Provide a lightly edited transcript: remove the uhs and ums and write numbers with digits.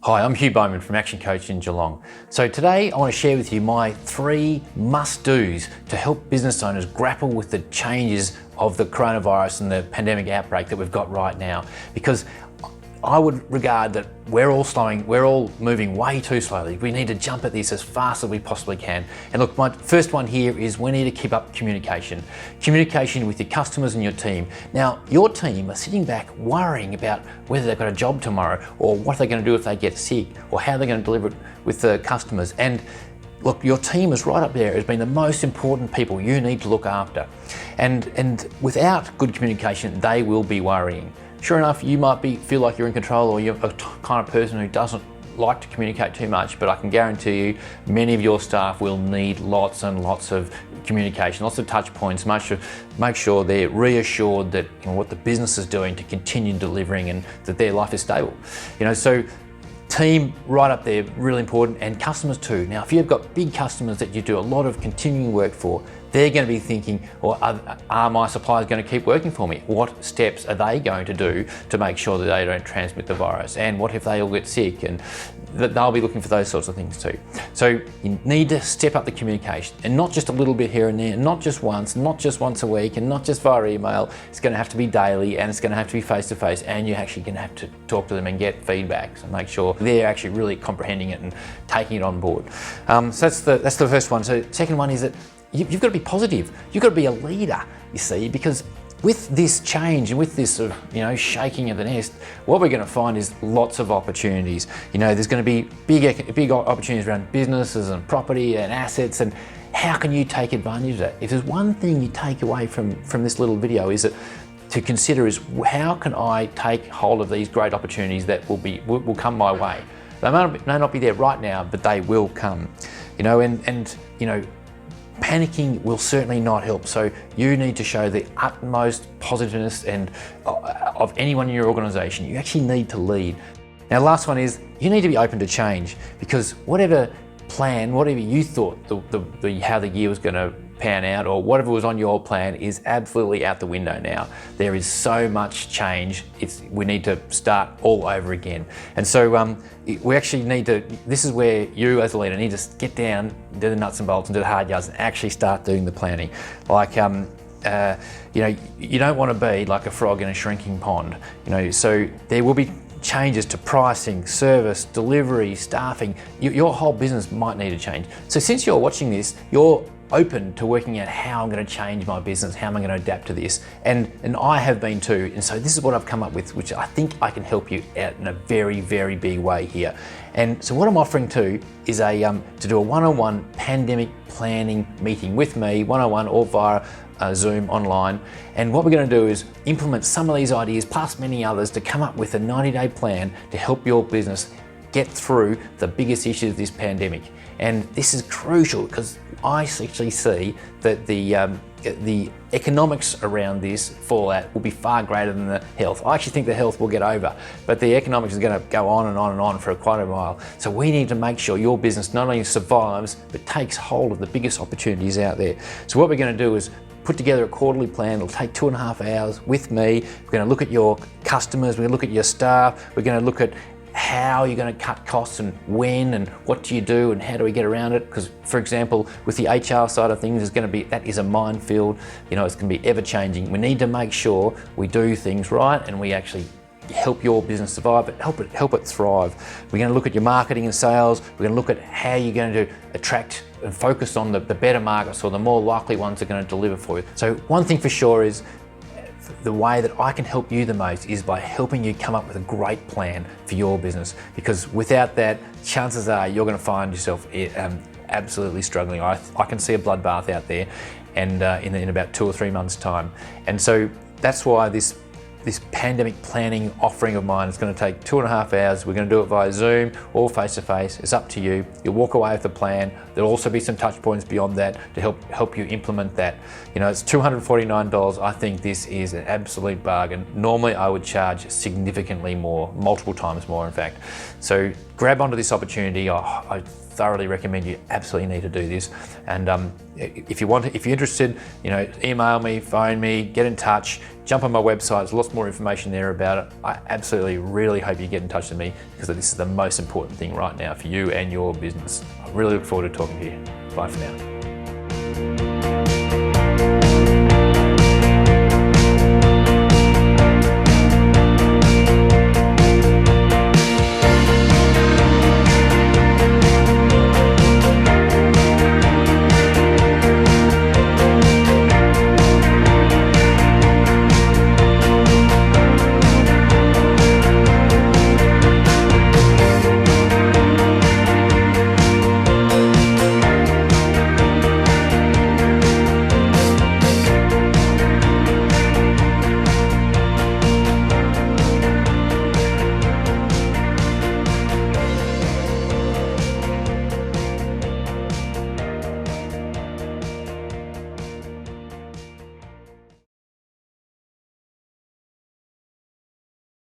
Hi, I'm Hugh Bowman from Action Coach in Geelong. So today I want to share with you my 3 must-dos to help business owners grapple with the changes of the coronavirus and the pandemic outbreak that we've got right now. Because I would regard that we're all moving way too slowly. We need to jump at this as fast as we possibly can. And look, my first one here is we need to keep up communication. Communication with your customers and your team. Now, your team are sitting back worrying about whether they've got a job tomorrow or what they're going to do if they get sick or how they're going to deliver it with the customers. And look, your team is right up there as being the most important people you need to look after. And without good communication, they will be worrying. Sure enough, you might feel like you're in control, or you're a kind of person who doesn't like to communicate too much, but I can guarantee you many of your staff will need lots and lots of communication, lots of touch points. Make sure they're reassured that what the business is doing to continue delivering and that their life is stable. So team right up there, really important, and customers too. Now, if you've got big customers that you do a lot of continuing work for, they're going to be thinking, well, are my suppliers going to keep working for me? What steps are they going to do to make sure that they don't transmit the virus? And what if they all get sick? And they'll be looking for those sorts of things too. So you need to step up the communication, and not just a little bit here and there, not just once a week, and not just via email. It's going to have to be daily, and it's going to have to be face to face, and you're actually going to have to talk to them and get feedback. So make sure they're actually really comprehending it and taking it on board. So that's the first one. So second one is that you've got to be positive. You've got to be a leader, you see, because with this change and with this sort of, shaking of the nest, what we're going to find is lots of opportunities. There's going to be big opportunities around businesses and property and assets, and how can you take advantage of that? If there's one thing you take away from this little video is that to consider is how can I take hold of these great opportunities that will come my way. They may not be there right now, but they will come. Panicking will certainly not help. So you need to show the utmost positiveness and of anyone in your organisation. You actually need to lead. Now, the last one is you need to be open to change, because whatever you thought how the year was going to pan out, or whatever was on your plan, is absolutely out the window now. There is so much change. We need to start all over again. And so we actually need to, this is where you as a leader need to get down, do the nuts and bolts and do the hard yards and actually start doing the planning. Like, you don't want to be like a frog in a shrinking pond. So there will be changes to pricing, service, delivery, staffing. Your whole business might need to change. So since you're watching this, you're open to working out how I'm going to change my business, how am I going to adapt to this, and I have been too. And so this is what I've come up with, which I think I can help you out in a very, very big way here. And so what I'm offering too is to do a one-on-one pandemic planning meeting with me, one-on-one or via Zoom online. And what we're going to do is implement some of these ideas plus many others to come up with a 90-day plan to help your business get through the biggest issues of this pandemic. And this is crucial because I actually see that the economics around this fallout will be far greater than the health. I actually think the health will get over, but the economics is going to go on and on and on for quite a while. So we need to make sure your business not only survives, but takes hold of the biggest opportunities out there. So what we're going to do is put together a quarterly plan. It'll take 2.5 hours with me. We're going to look at your customers, we're going to look at your staff, we're going to look at how you're going to cut costs and when and what do you do and how do we get around it. Because, for example, with the HR side of things, that is a minefield. It's going to be ever changing. We need to make sure we do things right and we actually help your business survive, but help it thrive. We're going to look at your marketing and sales. We're going to look at how you're going to attract and focus on the better markets, or the more likely ones that are going to deliver for you. So one thing for sure is the way that I can help you the most is by helping you come up with a great plan for your business, because without that, chances are you're going to find yourself absolutely struggling. I can see a bloodbath out there, and in about 2 or 3 months' time. And so that's why this pandemic planning offering of mine is going to take 2.5 hours. We're going to do it via Zoom or face-to-face. It's up to you. You'll walk away with a plan. There'll also be some touch points beyond that to help you implement that. It's $249. I think this is an absolute bargain. Normally I would charge significantly more, multiple times more in fact. So grab onto this opportunity. I thoroughly recommend you absolutely need to do this. And if you're interested, email me, phone me, get in touch, jump on my website. There's lots more information there about it. I absolutely really hope you get in touch with me, because this is the most important thing right now for you and your business. I really look forward to talking to you. Bye for now.